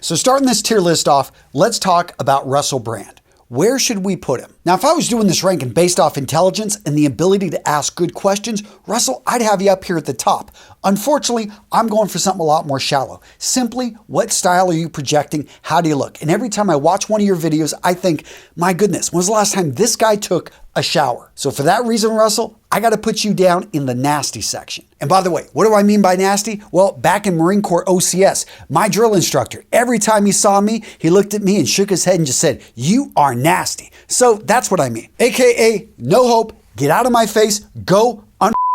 So starting this tier list off, let's talk about Russell Brand. Where should we put him? Now, if I was doing this ranking based off intelligence and the ability to ask good questions, Russell, I'd have you up here at the top. Unfortunately, I'm going for something a lot more shallow. Simply, what style are you projecting? How do you look? And every time I watch one of your videos, I think, my goodness, when was the last time this guy took a shower? So for that reason, Russell, I got to put you down in the nasty section. And by the way, what do I mean by nasty? Well, back in Marine Corps OCS, my drill instructor, every time he saw me, he looked at me and shook his head and just said, "You are nasty." So that's what I mean. AKA, no hope, get out of my face, go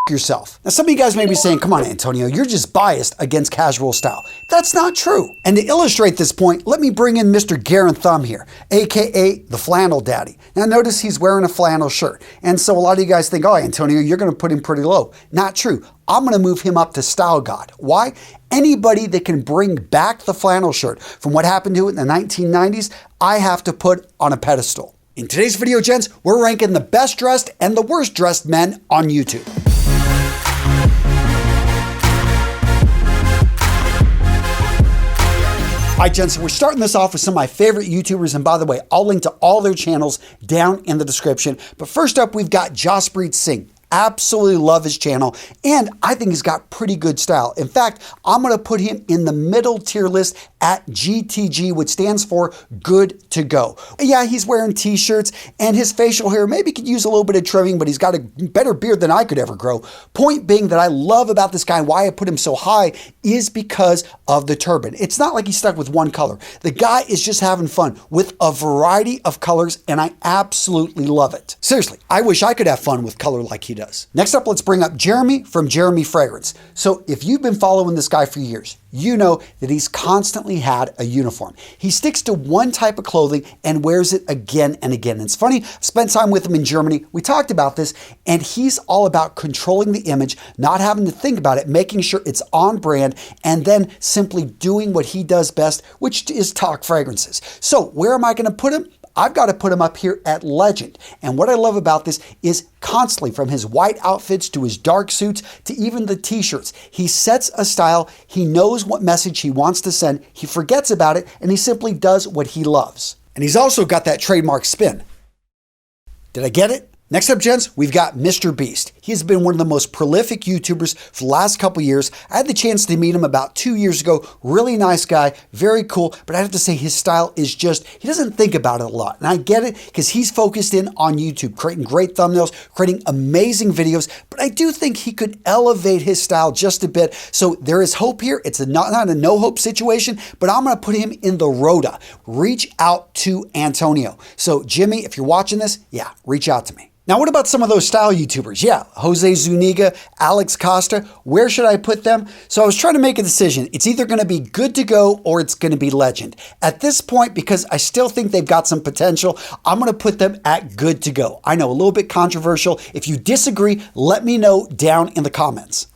yourself. Now, some of you guys may be saying, come on, Antonio, you're just biased against casual style. That's not true. And to illustrate this point, let me bring in Mr. Garen Thumb here, AKA the Flannel Daddy. Now, notice he's wearing a flannel shirt. And so a lot of you guys think, oh, Antonio, you're going to put him pretty low. Not true. I'm going to move him up to Style God. Why? Anybody that can bring back the flannel shirt from what happened to it in the 1990s, I have to put on a pedestal. In today's video, gents, we're ranking the best dressed and the worst dressed men on YouTube. All right, gents, we're starting this off with some of my favorite YouTubers. And by the way, I'll link to all their channels down in the description. But first up, we've got Jaspreet Singh. Absolutely love his channel, and I think he's got pretty good style. In fact, I'm going to put him in the middle tier list at GTG, which stands for good to go. Yeah, he's wearing t-shirts, and his facial hair maybe could use a little bit of trimming, but he's got a better beard than I could ever grow. Point being that I love about this guy and why I put him so high is because of the turban. It's not like he's stuck with one color. The guy is just having fun with a variety of colors, and I absolutely love it. Seriously, I wish I could have fun with color like he does. Next up, let's bring up Jeremy from Jeremy Fragrance. So if you've been following this guy for years, you know that he's constantly had a uniform. He sticks to one type of clothing and wears it again and again. And it's funny, I spent time with him in Germany. We talked about this, and he's all about controlling the image, not having to think about it, making sure it's on brand, and then simply doing what he does best, which is talk fragrances. So where am I going to put him? I've got to put him up here at Legend. And what I love about this is constantly, from his white outfits to his dark suits to even the t-shirts, he sets a style, he knows what message he wants to send, he forgets about it, and he simply does what he loves. And he's also got that trademark spin. Did I get it? Next up, gents, we've got Mr. Beast. He has been one of the most prolific YouTubers for the last couple years. I had the chance to meet him about 2 years ago. Really nice guy, very cool, but I have to say his style is just, he doesn't think about it a lot. And I get it because he's focused in on YouTube, creating great thumbnails, creating amazing videos, but I do think he could elevate his style just a bit. So there is hope here. It's not a no hope situation, but I'm going to put him in the Rhoda. Reach out to Antonio. So Jimmy, if you're watching this, yeah, reach out to me. Now, what about some of those style YouTubers? Yeah, Jose Zuniga, Alex Costa, where should I put them? So I was trying to make a decision. It's either going to be good to go or it's going to be Legend. At this point, because I still think they've got some potential, I'm going to put them at good to go. I know, a little bit controversial. If you disagree, let me know down in the comments.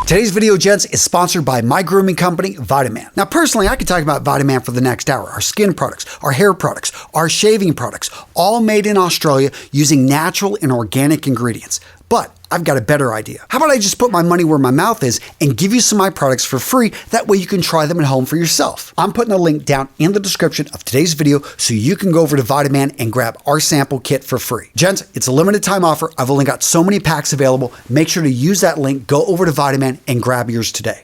Today's video, gents, is sponsored by my grooming company, Vitaman. Now, personally, I could talk about Vitaman for the next hour. Our skin products, our hair products, our shaving products, all made in Australia using natural and organic ingredients. But I've got a better idea. How about I just put my money where my mouth is and give you some of my products for free? That way you can try them at home for yourself. I'm putting a link down in the description of today's video so you can go over to Vitaman and grab our sample kit for free. Gents, it's a limited time offer. I've only got so many packs available. Make sure to use that link, go over to Vitaman and grab yours today.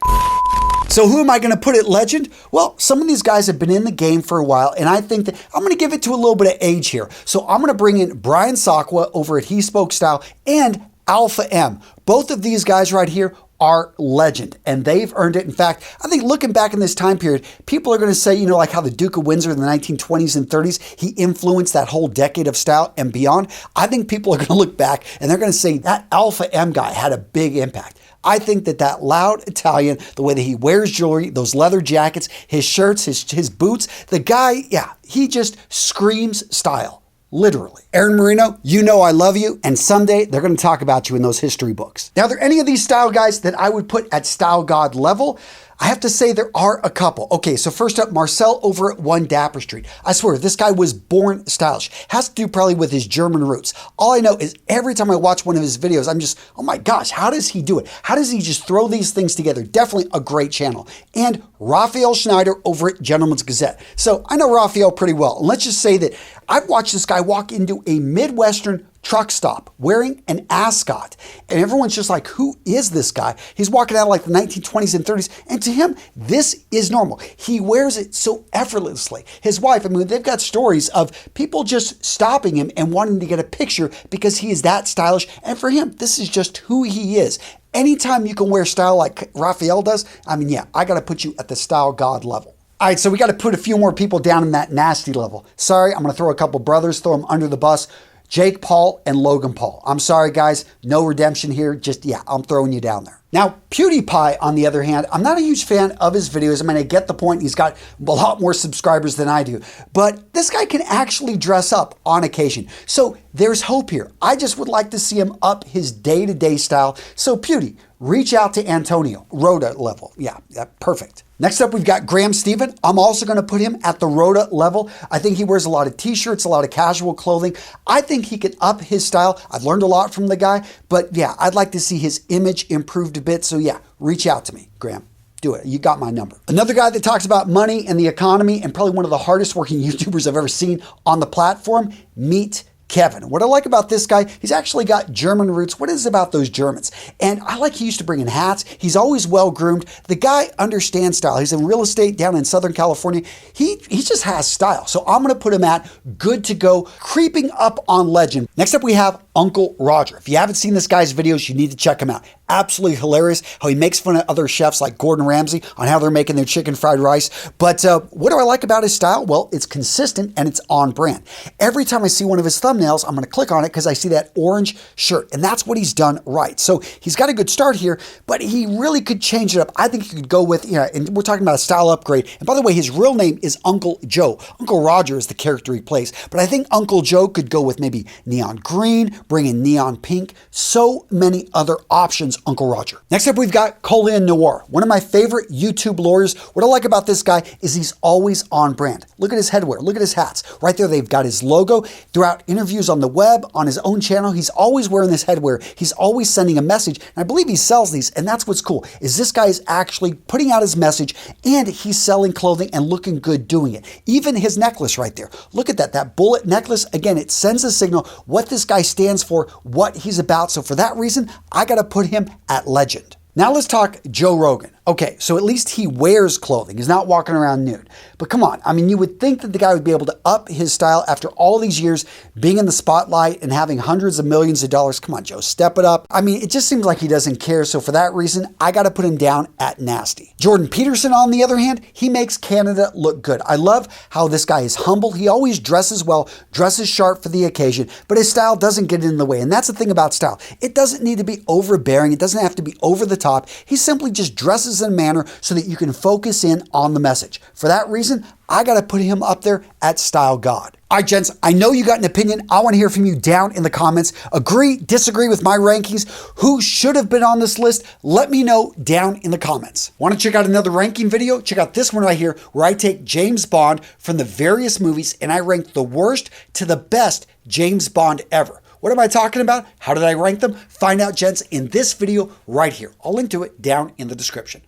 So who am I going to put at Legend? Well, some of these guys have been in the game for a while, and I think that I'm going to give it to a little bit of age here. So I'm going to bring in Brian Sakwa over at He Spoke Style and Alpha M. Both of these guys right here are Legend, and they've earned it. In fact, I think looking back in this time period, people are going to say, you know, like how the Duke of Windsor in the 1920s and 30s, he influenced that whole decade of style and beyond. I think people are going to look back and they're going to say that Alpha M guy had a big impact. I think that loud Italian, the way that he wears jewelry, those leather jackets, his shirts, his boots, the guy, yeah, he just screams style. Literally. Aaron Marino, you know I love you, and someday they're going to talk about you in those history books. Now, are there any of these style guys that I would put at Style God level? I have to say there are a couple. Okay, so first up, Marcel over at One Dapper Street. I swear, this guy was born stylish. Has to do probably with his German roots. All I know is every time I watch one of his videos, I'm just, oh my gosh, how does he do it? How does he just throw these things together? Definitely a great channel. And Raphael Schneider over at Gentleman's Gazette. So I know Raphael pretty well. And let's just say that I've watched this guy walk into a Midwestern truck stop wearing an ascot. And everyone's just like, who is this guy? He's walking out like the 1920s and 30s. And to him, this is normal. He wears it so effortlessly. His wife, I mean, they've got stories of people just stopping him and wanting to get a picture because he is that stylish. And for him, this is just who he is. Anytime you can wear style like Raphael does, I mean, yeah, I got to put you at the style god level. All right, so we got to put a few more people down in that nasty level. Sorry, I'm going to throw a couple brothers, throw them under the bus. Jake Paul and Logan Paul. I'm sorry, guys. No redemption here. Just, yeah, I'm throwing you down there. Now, PewDiePie, on the other hand, I'm not a huge fan of his videos. I mean, I get the point. He's got a lot more subscribers than I do. But this guy can actually dress up on occasion. So there's hope here. I just would like to see him up his day-to-day style. So Pewdie, reach out to Antonio. Rhoda level. Yeah, perfect. Next up, we've got Graham Stephan. I'm also going to put him at the Rhoda level. I think he wears a lot of t-shirts, a lot of casual clothing. I think he could up his style. I've learned a lot from the guy, but yeah, I'd like to see his image improved a bit. So yeah, reach out to me, Graham. Do it. You got my number. Another guy that talks about money and the economy, and probably one of the hardest working YouTubers I've ever seen on the platform, Meet Kevin. What I like about this guy, he's actually got German roots. What is it about those Germans? And I like he used to bring in hats. He's always well groomed. The guy understands style. He's in real estate down in Southern California. He just has style. So I'm going to put him at good to go, creeping up on legend. Next up, we have Uncle Roger. If you haven't seen this guy's videos, you need to check him out. Absolutely hilarious how he makes fun of other chefs like Gordon Ramsay on how they're making their chicken fried rice. But what do I like about his style? Well, it's consistent and it's on brand. Every time I see one of his thumbnails, I'm going to click on it because I see that orange shirt, and that's what he's done right. So he's got a good start here, but he really could change it up. I think he could go with, and we're talking about a style upgrade. And by the way, his real name is Uncle Joe. Uncle Roger is the character he plays, but I think Uncle Joe could go with maybe neon green, bring in neon pink, so many other options, Uncle Roger. Next up, we've got Colion Noir, one of my favorite YouTube lawyers. What I like about this guy is he's always on brand. Look at his headwear. Look at his hats. Right there, they've got his logo. Throughout interviews on the web, on his own channel, he's always wearing this headwear. He's always sending a message, and I believe he sells these, and that's what's cool, is this guy is actually putting out his message, and he's selling clothing and looking good doing it. Even his necklace right there. Look at that bullet necklace. Again, it sends a signal what this guy stands for, what he's about. So for that reason, I got to put him at legend. Now let's talk Joe Rogan. Okay, so at least he wears clothing. He's not walking around nude. But come on, I mean, you would think that the guy would be able to up his style after all these years being in the spotlight and having hundreds of millions of dollars. Come on, Joe, step it up. I mean, it just seems like he doesn't care. So for that reason, I got to put him down at nasty. Jordan Peterson, on the other hand, he makes Canada look good. I love how this guy is humble. He always dresses well, dresses sharp for the occasion, but his style doesn't get in the way. And that's the thing about style. It doesn't need to be overbearing. It doesn't have to be over the top. He simply just dresses in a manner so that you can focus in on the message. For that reason, I got to put him up there at Style God. All right, gents, I know you got an opinion. I want to hear from you down in the comments. Agree, disagree with my rankings? Who should have been on this list? Let me know down in the comments. Want to check out another ranking video? Check out this one right here, where I take James Bond from the various movies and I rank the worst to the best James Bond ever. What am I talking about? How did I rank them? Find out, gents, in this video right here. I'll link to it down in the description.